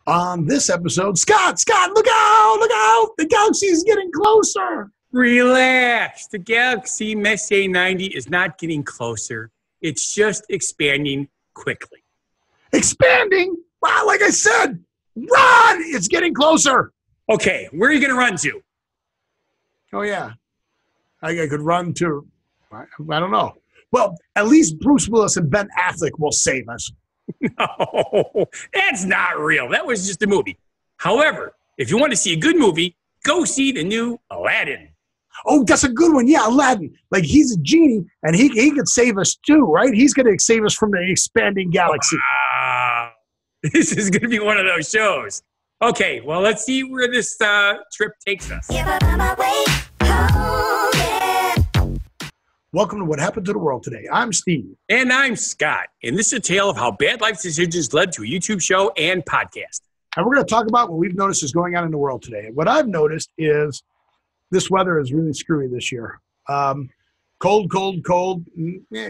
On this episode, Scott, look out, the galaxy is getting closer. Relax. The galaxy Messier 90 is not getting closer. It's just expanding quickly. Expanding? Wow, like I said, run! It's getting closer. Okay, where are you going to run to? Oh, yeah. I could run to, I don't know. Well, at least Bruce Willis and Ben Affleck will save us. No, that's not real. That was just a movie. However, if you want to see a good movie, go see the new Aladdin. Oh, that's a good one. Yeah, Aladdin. Like, he's a genie, and he could save us too, right? He's going to save us from the expanding galaxy. Wow. This is going to be one of those shows. Okay, well, let's see where this trip takes us. Welcome to What Happened to the World Today. I'm Steve. And I'm Scott. And this is a tale of how bad life decisions led to a YouTube show and podcast. And we're going to talk about what we've noticed is going on in the world today. What I've noticed is this weather is really screwy this year. Cold,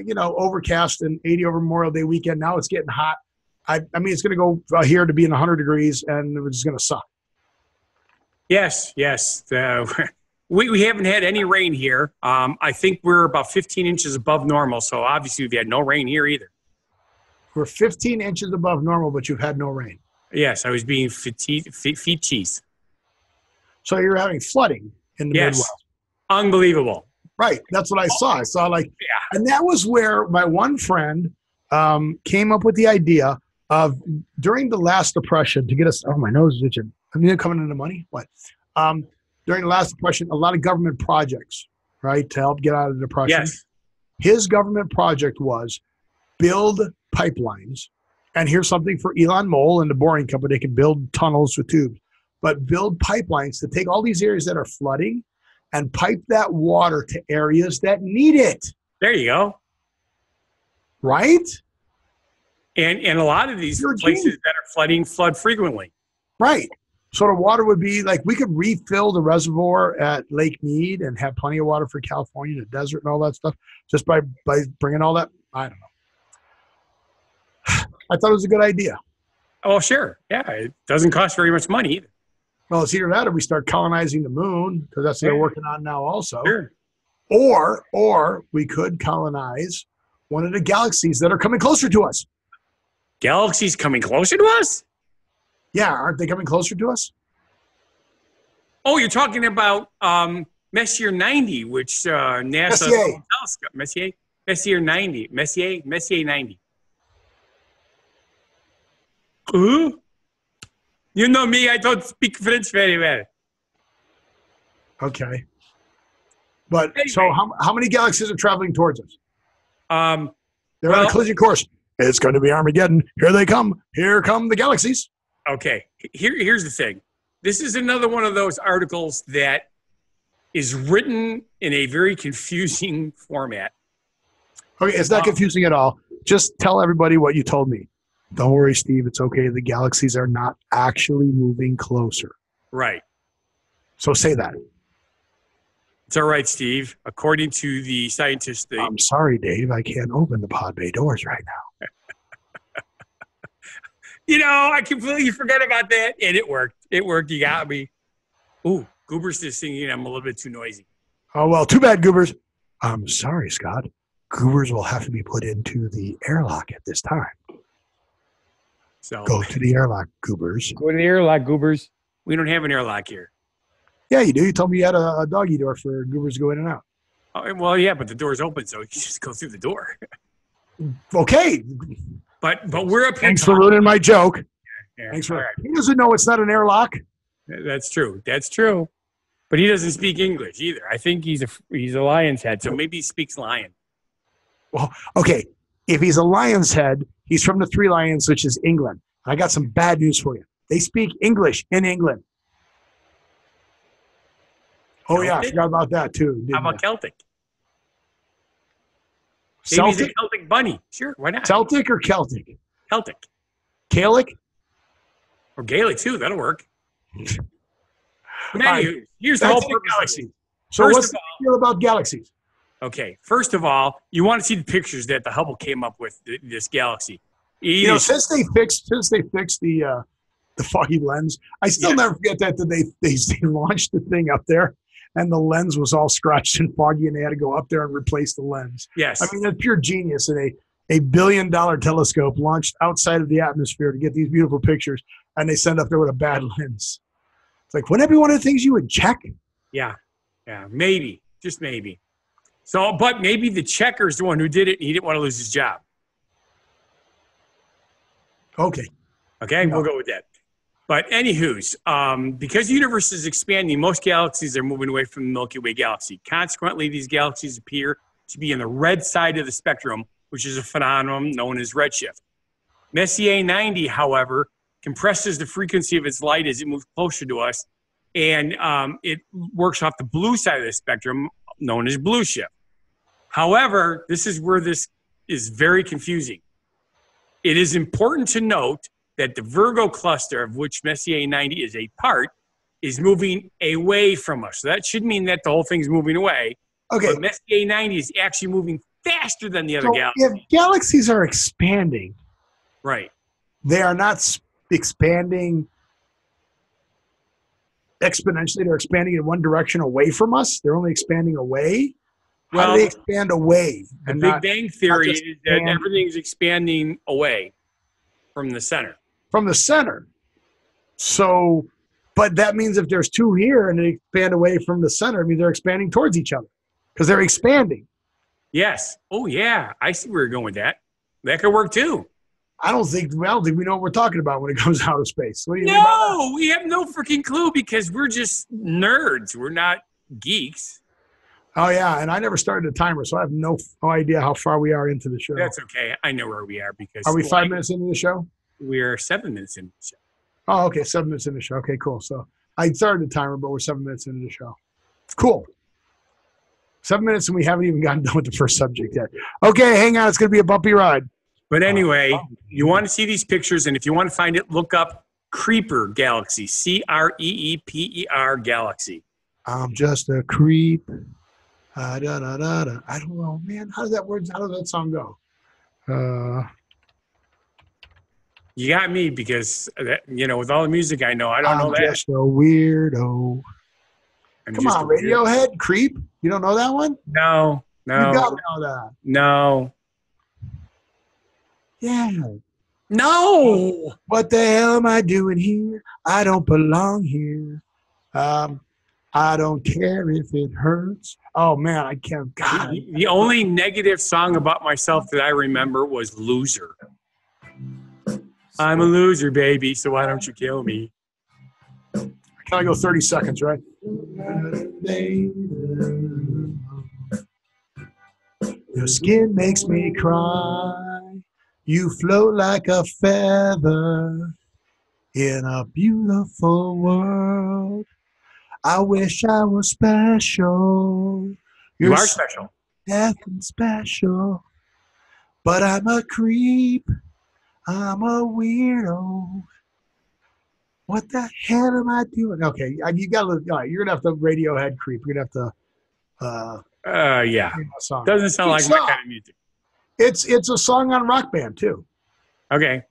overcast and 80 over Memorial Day weekend. Now it's getting hot. I mean, it's going to go here to be in 100 degrees, and it's just going to suck. Yes. We haven't had any rain here. I think we're about 15 inches above normal, so obviously we've had no rain here either. We're 15 inches above normal, but you've had no rain. Yes, I was being feet cheese. So you're having flooding in the Midwest. Unbelievable. Right, that's what I saw. I saw and that was where my one friend came up with the idea of, during the last depression, to get us, oh, my nose is itching. I'm coming into money? What? During the last depression, a lot of government projects, right, to help get out of the depression. Yes. His government project was build pipelines. And here's something for Elon Musk and the Boring Company. They can build tunnels with tubes. But build pipelines to take all these areas that are flooding and pipe that water to areas that need it. There you go. Right? And a lot of these places that are flooding flood frequently. Right. So the water would be like, we could refill the reservoir at Lake Mead and have plenty of water for California, the desert and all that stuff, just by bringing all that. I don't know. I thought it was a good idea. Oh, sure. Yeah, it doesn't cost very much money either. Well, it's either that or we start colonizing the moon, because that's what they're working on now also. Sure. Or we could colonize one of the galaxies that are coming closer to us. Galaxies coming closer to us? Yeah, aren't they coming closer to us? Oh, you're talking about Messier 90, which NASA telescope. Messier 90. Messier 90. You know me, I don't speak French very well. Okay. But anyway. So how many galaxies are traveling towards us? They're on a collision course. It's going to be Armageddon. Here they come. Here come the galaxies. Okay, here's the thing. This is another one of those articles that is written in a very confusing format. Okay, it's not confusing at all. Just tell everybody what you told me. Don't worry, Steve. It's okay. The galaxies are not actually moving closer. Right. So say that. It's all right, Steve. According to the scientists... I'm sorry, Dave. I can't open the pod bay doors right now. I completely forgot about that, and it worked. It worked. You got me. Ooh, Goober's just singing. I'm a little bit too noisy. Oh, well, too bad, Goobers. I'm sorry, Scott. Goobers will have to be put into the airlock at this time. So go to the airlock, Goobers. Go to the airlock, Goobers. We don't have an airlock here. Yeah, you do. You told me you had a doggy door for Goobers to go in and out. Oh, well, yeah, but the door's open, so you can just go through the door. Okay. But we're up here. Thanks for ruining my joke. Yeah. Thanks for. Right. He doesn't know it's not an airlock. That's true. That's true. But he doesn't speak English either. I think he's a lion's head, so maybe he speaks lion. Well, okay. If he's a lion's head, he's from the Three Lions, which is England. I got some bad news for you. They speak English in England. Oh, Celtic? Yeah, I forgot about that, too. How about Celtic? Celtic? Maybe he's a Celtic bunny. Sure, why not? Celtic or Celtic? Celtic. Gaelic? Or Gaelic, too. That'll work. Anyway, here's the whole purpose. Galaxies. So what's the deal about galaxies? Okay, first of all, you want to see the pictures that the Hubble came up with, this galaxy. Since they fixed the the foggy lens. I still never forget that they launched the thing up there, and the lens was all scratched and foggy, and they had to go up there and replace the lens. Yes. I mean, that's pure genius. And a $1 billion telescope launched outside of the atmosphere to get these beautiful pictures, and they send up there with a bad lens. It's like, wouldn't that be one of the things you would check? Yeah. Yeah. Maybe. Just maybe. So, but maybe the checker's the one who did it, and he didn't want to lose his job. Okay. Okay, we'll go with that. But anywho's, because the universe is expanding, most galaxies are moving away from the Milky Way galaxy. Consequently, these galaxies appear to be on the red side of the spectrum, which is a phenomenon known as redshift. Messier 90, however, compresses the frequency of its light as it moves closer to us, and it works off the blue side of the spectrum, known as blue shift. However, this is where this is very confusing. It is important to note that the Virgo cluster, of which Messier 90 is a part, is moving away from us. So that should mean that the whole thing's moving away. Okay. But Messier 90 is actually moving faster than the other galaxies. If galaxies are expanding, right, they are not expanding exponentially. They're expanding in one direction away from us. They're only expanding away. How do they expand away? The Big Bang Theory is that everything's expanding away from the center. From the center. So, but that means if there's two here and they expand away from the center, I mean, they're expanding towards each other because they're expanding. Yes. Oh, yeah. I see where you're going with that. That could work too. I don't think we know what we're talking about when it comes to outer space. What do you mean by that? We have no freaking clue because we're just nerds. We're not geeks. Oh, yeah, and I never started a timer, so I have no idea how far we are into the show. That's okay. I know where we are because... Are we 5 minutes into the show? We're 7 minutes into the show. Oh, okay, 7 minutes into the show. Okay, cool. So I started the timer, but we're 7 minutes into the show. Cool. 7 minutes, and we haven't even gotten done with the first subject yet. Okay, hang on. It's going to be a bumpy ride. But anyway, you want to see these pictures, and if you want to find it, look up Creeper Galaxy, Creeper Galaxy. I'm just a creep. I don't know, man. How does that song go? You got me because, with all the music I know, I don't know that. I'm just a weirdo. Come on, Radiohead, Creep. You don't know that one? No. You gotta know that. No. Yeah. No. What the hell am I doing here? I don't belong here. I don't care if it hurts. Oh, man, I can't. God. The only negative song about myself that I remember was Loser. I'm a loser, baby, so why don't you kill me? Can I go 30 seconds, right? Your skin makes me cry. You float like a feather in a beautiful world. I wish I was special. You are special. Nothing special. But I'm a creep. I'm a weirdo. What the hell am I doing? Okay, you got to look. All right, you're gonna have to Radiohead Creep. You're gonna have to. Yeah. Doesn't sound like my kind of music. It's a song on Rock Band too. Okay.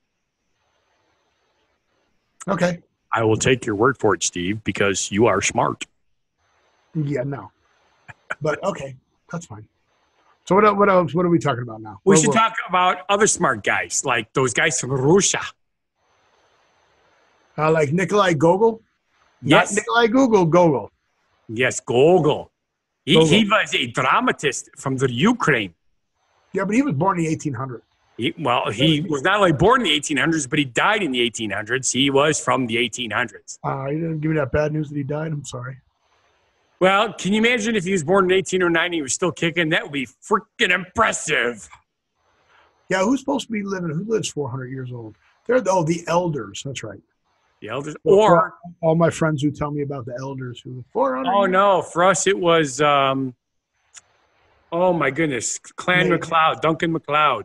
Okay. I will take your word for it, Steve, because you are smart. Yeah, no. But okay, that's fine. So what else? What are we talking about now? We should talk about other smart guys, like those guys from Russia. Like Nikolai Gogol? Yes. Not Nikolai Gogol. Yes, Gogol. He was a dramatist from the Ukraine. Yeah, but he was born in the 1800s. He was not only born in the 1800s, but he died in the 1800s. He was from the 1800s. You didn't give me that bad news that he died? I'm sorry. Well, can you imagine if he was born in 1809 and he was still kicking? That would be freaking impressive. Yeah, who's supposed to be living? Who lives 400 years old? They're the elders. That's right. The elders? Or all my friends who tell me about the elders who live 400 Oh, no. For us, it was, oh, my goodness, McLeod, Duncan McLeod.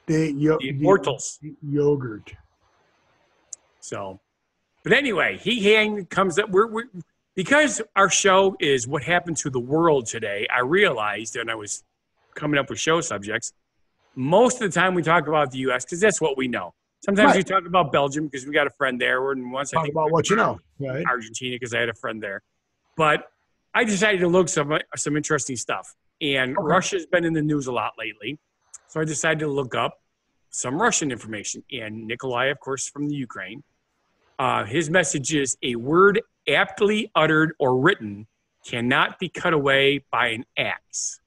The Immortals. Yogurt. So, but anyway, he comes up. Because our show is what happened to the world today, I realized, and I was coming up with show subjects, most of the time we talk about the U.S. because that's what we know. Sometimes we talk about Belgium because we got a friend there. And once talk about what you know, right? Argentina because I had a friend there. But I decided to look some interesting stuff. And Russia's been in the news a lot lately. So I decided to look up some Russian information. And Nikolai, of course, from the Ukraine. His message is, a word aptly uttered or written cannot be cut away by an axe.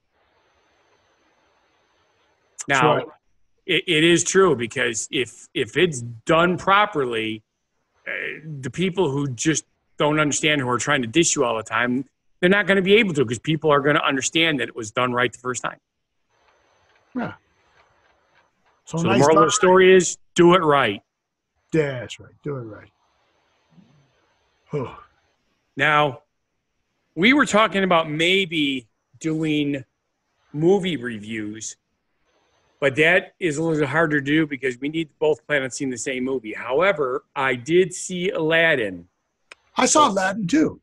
Now, it is true, because if it's done properly, the people who just don't understand, who are trying to dish you all the time, they're not going to be able to, because people are going to understand that it was done right the first time. Yeah. So the moral of the story is, do it right. Yeah, that's right. Do it right. Oh. Now, we were talking about maybe doing movie reviews, but that is a little harder to do because we need to both plan on seeing the same movie. However, I did see Aladdin. I saw Aladdin too.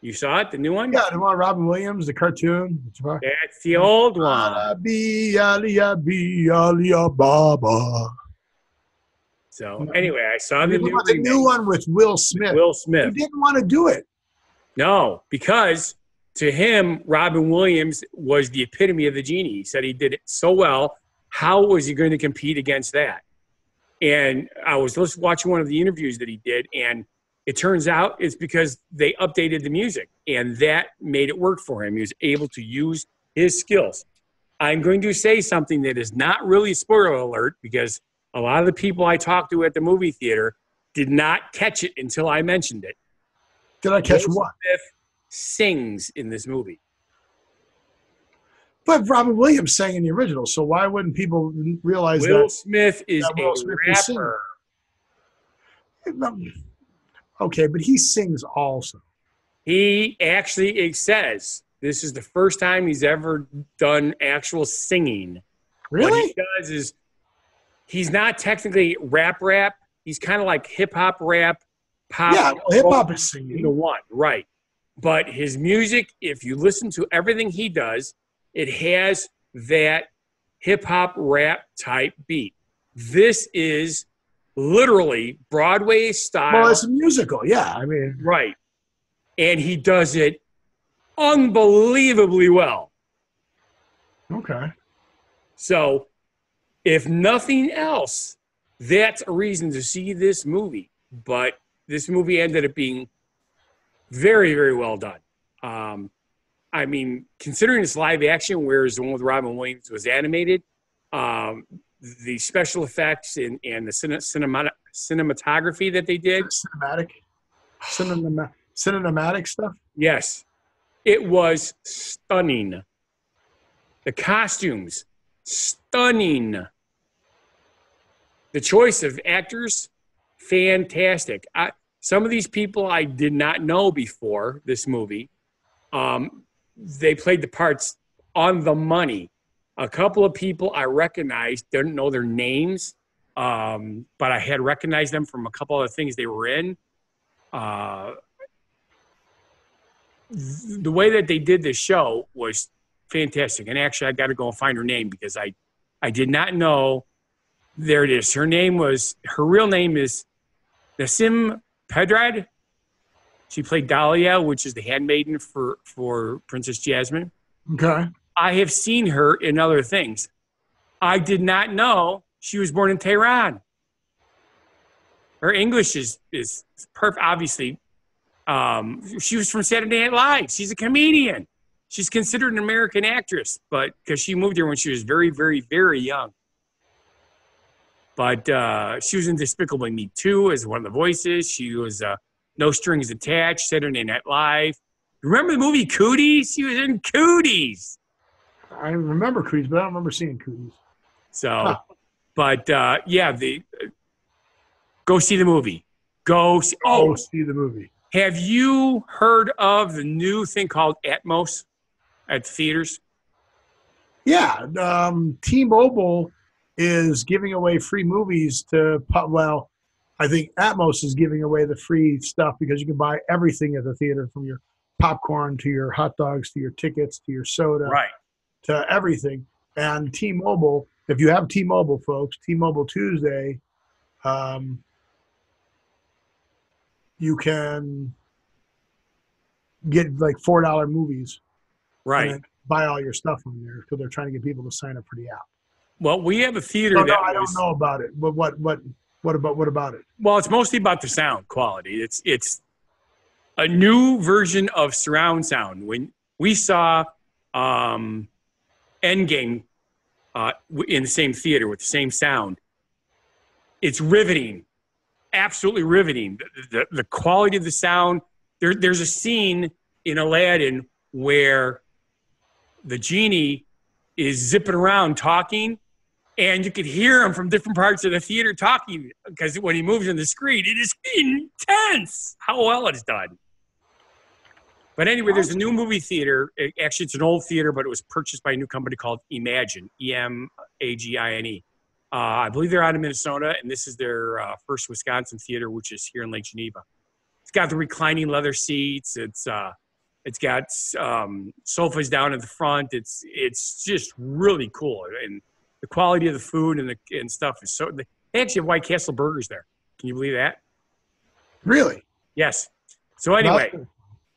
You saw it, the new one? Yeah, the one, Robin Williams, the cartoon. That's the old one. So anyway, I saw the new one with Will Smith. Will Smith. He didn't want to do it. No, because to him, Robin Williams was the epitome of the genie. He said he did it so well. How was he going to compete against that? And I was watching one of the interviews that he did, and it turns out it's because they updated the music, and that made it work for him. He was able to use his skills. I'm going to say something that is not really a spoiler alert, because a lot of the people I talked to at the movie theater did not catch it until I mentioned it. Did I catch what? Smith sings in this movie. But Robin Williams sang in the original, so why wouldn't people realize Will Smith is a rapper. Okay, but he sings also. He actually, it says, this is the first time he's ever done actual singing. Really? What he does is, he's not technically rap. He's kind of like hip-hop rap, pop. Yeah, hip-hop is singing. The one, right. But his music, if you listen to everything he does, it has that hip-hop rap type beat. This is literally Broadway style. Well, it's a musical, yeah. I mean, right. And he does it unbelievably well. Okay. So, if nothing else, that's a reason to see this movie. But this movie ended up being very, very well done. I mean, considering it's live action, whereas the one with Robin Williams was animated, the special effects and the cinematography that they did. Cinematic stuff? Yes. It was stunning. The costumes, stunning. The choice of actors, fantastic. Some of these people I did not know before this movie. They played the parts on the money. A couple of people I recognized, didn't know their names, but I had recognized them from a couple of things they were in. The way that they did this show was fantastic. And actually, I got to go and find her name because I did not know. There it is. Her real name is Nassim Pedrad. She played Dahlia, which is the handmaiden for Princess Jasmine. Okay. I have seen her in other things. I did not know she was born in Tehran. Her English is perfect. Obviously, she was from Saturday Night Live. She's a comedian. She's considered an American actress, but because she moved here when she was very, very, very young. But she was in Despicable Me 2 as one of the voices. She was No Strings Attached, Saturday Night Live. Remember the movie Cooties? She was in Cooties. I remember Cooties, but I don't remember seeing Cooties. So, but yeah, go see the movie. Go see the movie. Have you heard of the new thing called ATMOS at the theaters? Yeah, T-Mobile is giving away free movies to, well, I think Atmos is giving away the free stuff because you can buy everything at the theater, from your popcorn to your hot dogs to your tickets to your soda, right, to everything. And T-Mobile, if you have T-Mobile, folks, T-Mobile Tuesday You can get like $4 movies, and Right. then buy all your stuff on there because they're trying to get people to sign up for the app. Well, we have a theater No, that I don't know about it. But what about it? Well, it's mostly about the sound quality. It's a new version of surround sound. When we saw Endgame in the same theater with the same sound, it's riveting, absolutely riveting. The quality of the sound. There's a scene in Aladdin where the genie is zipping around talking, and you could hear him from different parts of the theater talking because when he moves on the screen, it is intense how well it's done. But anyway, there's a new movie theater. Actually, it's an old theater, but it was purchased by a new company called Emagine, Emagine. I believe they're out of Minnesota, and this is their first Wisconsin theater, which is here in Lake Geneva. It's got the reclining leather seats. It's got sofas down at the front. It's just really cool, and the quality of the food and stuff is so. They actually have White Castle burgers there. Can you believe that? Really? Yes. So anyway,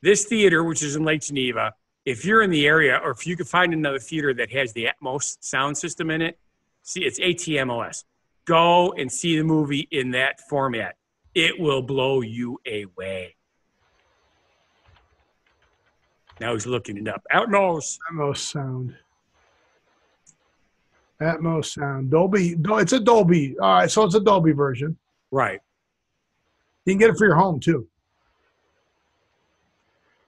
this theater, which is in Lake Geneva, if you're in the area, or if you could find another theater that has the ATMOS sound system in it, see, it's ATMOS. Go and see the movie in that format. It will blow you away. Now he's looking it up. ATMOS. ATMOS sound. ATMOS sound. Dolby. It's a Dolby. All right, so it's a Dolby version. Right. You can get it for your home too.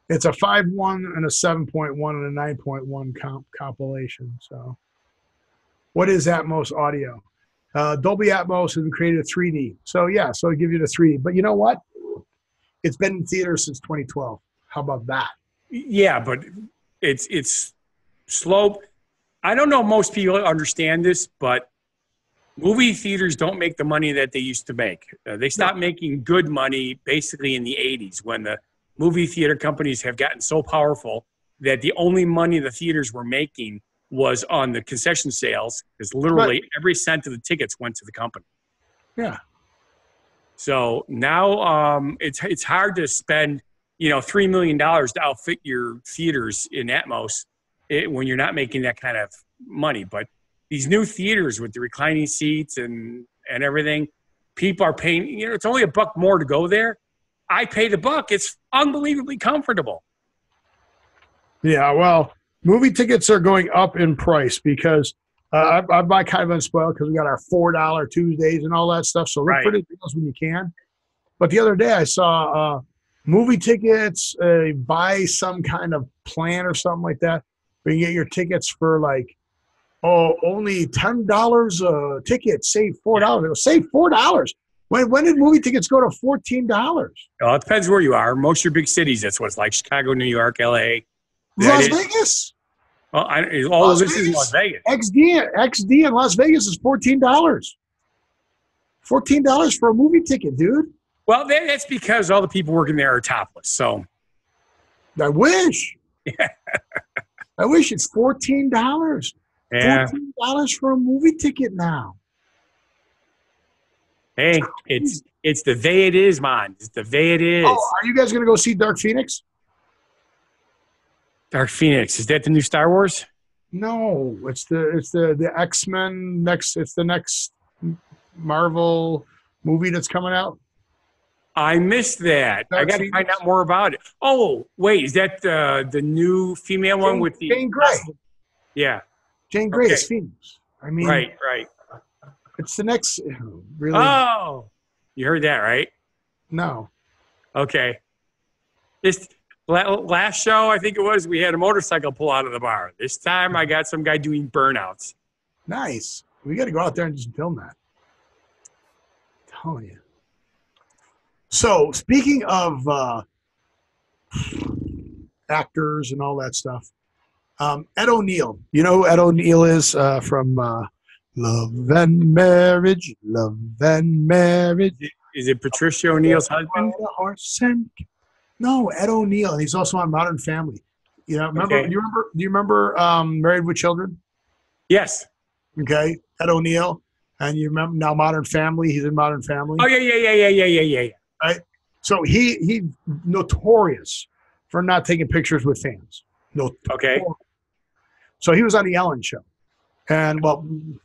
It's a 5.1 and a 7.1 and a 9.1 compilation. So, what is Atmos audio? Dolby Atmos has been created 3D. So yeah, so it gives you the 3D. But you know what? It's been in theaters since 2012. How about that? Yeah, but it's slow. I don't know if most people understand this, but movie theaters don't make the money that they used to make. They stopped making good money basically in the 80s when the movie theater companies have gotten so powerful that the only money the theaters were making was on the concession sales, because literally every cent of the tickets went to the company. Yeah. So now it's hard to spend, $3 million to outfit your theaters in Atmos when you're not making that kind of money. But these new theaters with the reclining seats and everything, people are paying, it's only $1 more to go there. I pay the $1. It's unbelievably comfortable. Yeah, well, movie tickets are going up in price because I've kind of been spoiled because we got our $4 Tuesdays and all that stuff. So look for the deals when you can. But the other day I saw movie tickets, buy some kind of plan or something like that. Where you get your tickets for only $10 a ticket, save $4. It'll save $4. When did movie tickets go to $14? Well, it depends where you are. Most of your big cities, that's what it's like. Chicago, New York, L.A. Las Vegas. Well, all of this is Las Vegas. XD in Las Vegas is $14. $14 for a movie ticket, dude. Well, that's because all the people working there are topless. So, I wish. Yeah. I wish it's $14. Yeah. $14 for a movie ticket now. Hey, it's the way it is, man. It's the way it is. Oh, are you guys gonna go see Dark Phoenix? Dark Phoenix, is that the new Star Wars? No, it's the X-Men next. It's the next Marvel movie that's coming out. I missed that. I got to find out more about it. Oh, wait, is that the new female one with the Jane Grey? Yeah, Jane Grey is Phoenix. I mean, right. It's the next. Really? Oh, you heard that, right? No. Okay. This last show, I think it was, we had a motorcycle pull out of the bar. This time, I got some guy doing burnouts. Nice. We got to go out there and just film that. I'm telling you. So, speaking of actors and all that stuff, Ed O'Neill. You know who Ed O'Neill is from Love and Marriage? Love and Marriage. Is it Patricia O'Neill's husband? No, Ed O'Neill, and he's also on Modern Family. Remember? Okay. Do you remember Married with Children? Yes. Okay, Ed O'Neill. And you remember now Modern Family? He's in Modern Family. Oh yeah. Right. So he notorious for not taking pictures with fans. No. Okay. So he was on the Ellen Show, and on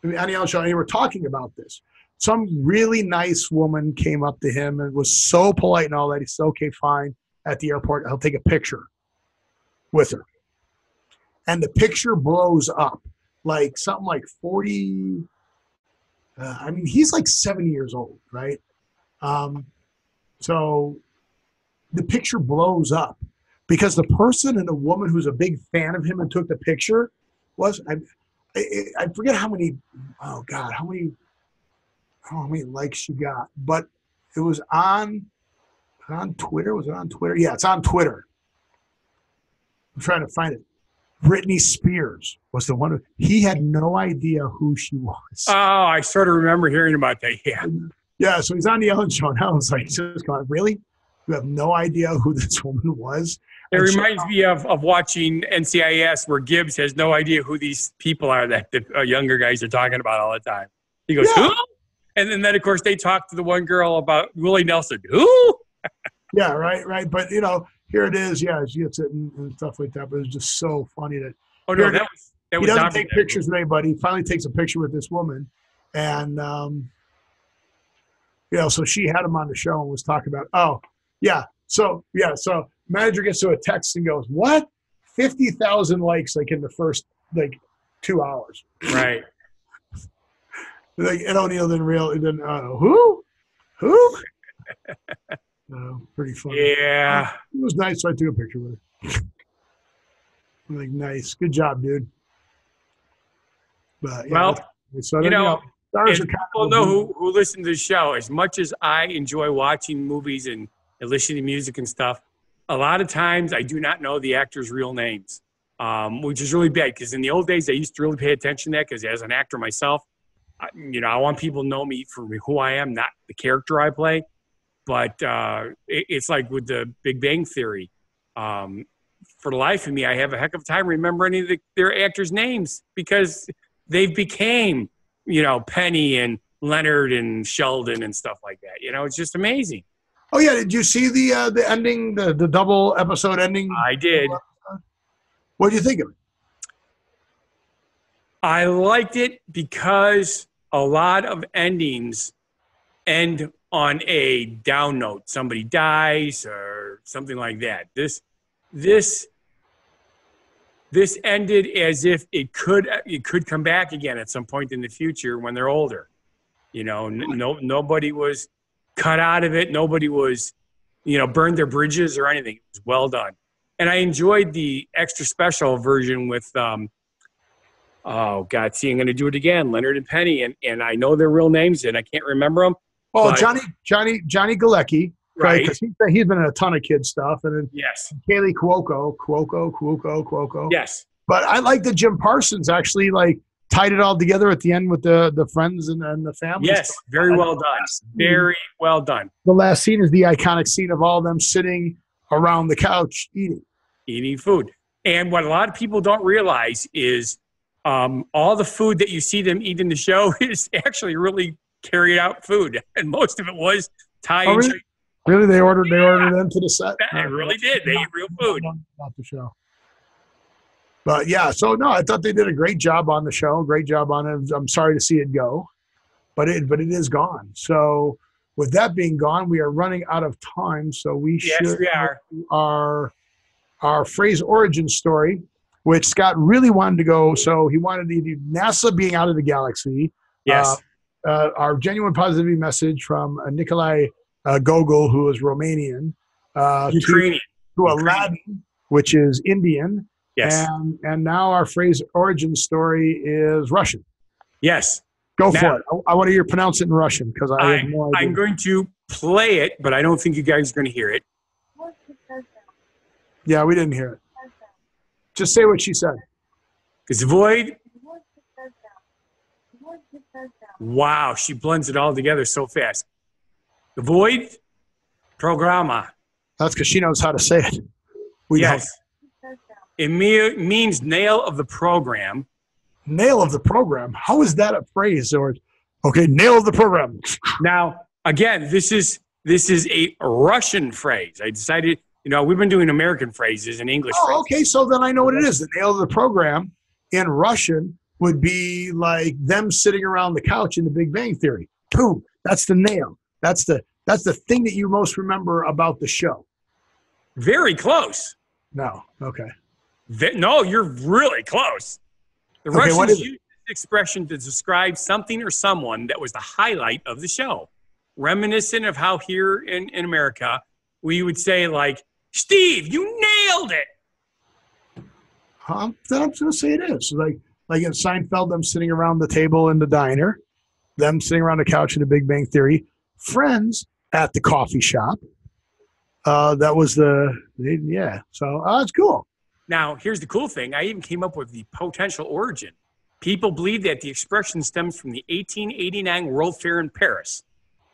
the Ellen Show, and they were talking about this. Some really nice woman came up to him and was so polite and all that. He said, "Okay, fine." At the airport, I'll take a picture with her, and the picture blows up like something like 40. I mean, he's like 70 years old, right? So the picture blows up because the person and the woman who's a big fan of him and took the picture was, I forget how many, oh God, how many likes she got, but it was on Twitter. Was it on Twitter? Yeah, it's on Twitter. I'm trying to find it. Britney Spears was the one he had no idea who she was. Oh, I sort of remember hearing about that. Yeah. Yeah, so he's on the Ellen Show now. It's like, just going, really? You have no idea who this woman was? It reminds me of watching NCIS where Gibbs has no idea who these people are that the younger guys are talking about all the time. He goes, who? And then, of course, they talk to the one girl about Willie Nelson. Who? Yeah, right. But, here it is. Yeah, she gets it and stuff like that. But it's just so funny that. Oh, no, that was he doesn't take pictures with anybody. He finally takes a picture with this woman. And, so she had him on the show and was talking about, So manager gets to a text and goes, what? 50,000 likes like in the first 2 hours. Right. Like Ed O'Neill who? Pretty funny. Yeah. It was nice, so I took a picture with her. I'm like, nice. Good job, dude. But people know who listen to the show, as much as I enjoy watching movies and listening to music and stuff, a lot of times I do not know the actors' real names, which is really bad because in the old days I used to really pay attention to that because as an actor myself, I want people to know me for who I am, not the character I play. But it's like with the Big Bang Theory. For the life of me, I have a heck of a time remembering any of their actors' names because they've became, Penny and Leonard and Sheldon and stuff like that. It's just amazing. Oh yeah, did you see the ending, the double episode ending? I did. What did you think of it? I liked it because a lot of endings end on a down note. Somebody dies or something like that. This ended as if it could come back again at some point in the future when they're older. Nobody was cut out of it. Nobody was, burned their bridges or anything. It was well done. And I enjoyed the extra special version with, I'm going to do it again, Leonard and Penny. And I know their real names and I can't remember them. Oh, Johnny Galecki. Right. Because he's been in a ton of kids stuff. And then yes. Kaylee Cuoco. Yes. But I like that Jim Parsons actually tied it all together at the end with the friends and the family. Yes, very well done. Very well done. The last scene is the iconic scene of all of them sitting around the couch eating food. And what a lot of people don't realize is all the food that you see them eat in the show is actually really carried out food, and most of it was Thai. Oh, really? Really, they ordered them to the set. They really did. They ate real food. Not the show. But yeah, so no, I thought they did a great job on the show. Great job on it. I'm sorry to see it go, but it is gone. So with that being gone, we are running out of time. So we should our phrase origin story, which Scott really wanted to go. So he wanted to do NASA being out of the galaxy. Yes. Our genuine positivity message from Nikolai Gogol, who is Romanian, Ukrainian, to Aladdin, which is Indian. Yes. And now our phrase origin story is Russian. Yes. Go for it. I want to hear pronounce it in Russian because I have no idea. I'm going to play it, but I don't think you guys are going to hear it. Yeah, we didn't hear it. Just say what she said. Gvozd. Wow, she blends it all together so fast. Gvozd programmi. That's because she knows how to say it. Yes. It means nail of the program. Nail of the program. How is that a phrase? Or okay, nail of the program. Now, again, this is a Russian phrase. I decided, we've been doing American phrases and English phrases. Okay, so then I know what it is. The nail of the program in Russian would be like them sitting around the couch in The Big Bang Theory. Boom. That's the nail. That's the thing that you most remember about the show. Very close. No. Okay. No, you're really close. The Russians used this expression to describe something or someone that was the highlight of the show. Reminiscent of how here in America, we would say like, Steve, you nailed it. Then I'm going to say it is. Like in Seinfeld, them sitting around the table in the diner, them sitting around the couch in The Big Bang Theory, Friends at the coffee shop. That was So it's cool. Now, here's the cool thing. I even came up with the potential origin. People believe that the expression stems from the 1889 World Fair in Paris.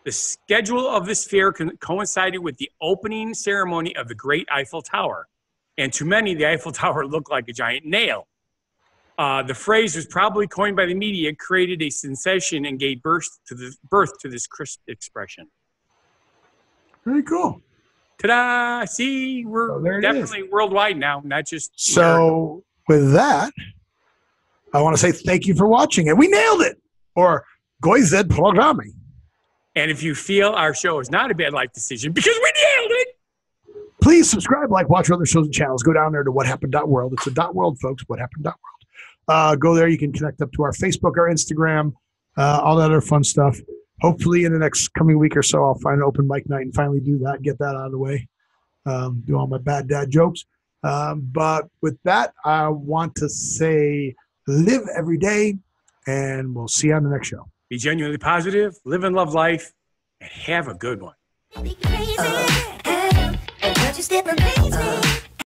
The schedule of this fair coincided with the opening ceremony of the Great Eiffel Tower. And to many, the Eiffel Tower looked like a giant nail. The phrase was probably coined by the media, created a sensation, and gave birth to this crisp expression. Very cool. Ta-da! See, we're definitely worldwide now, not just So with that, I want to say thank you for watching it. We nailed it. Or gvozd programmi. And if you feel our show is not a bad life decision because we nailed it, please subscribe, watch our other shows and channels. Go down there to whathappened.world. It's a .world, folks, whathappened.world. Go there. You can connect up to our Facebook, our Instagram, all that other fun stuff. Hopefully in the next coming week or so, I'll find an open mic night and finally do that, get that out of the way, do all my bad dad jokes. But with that, I want to say live every day, and we'll see you on the next show. Be genuinely positive, live and love life, and have a good one.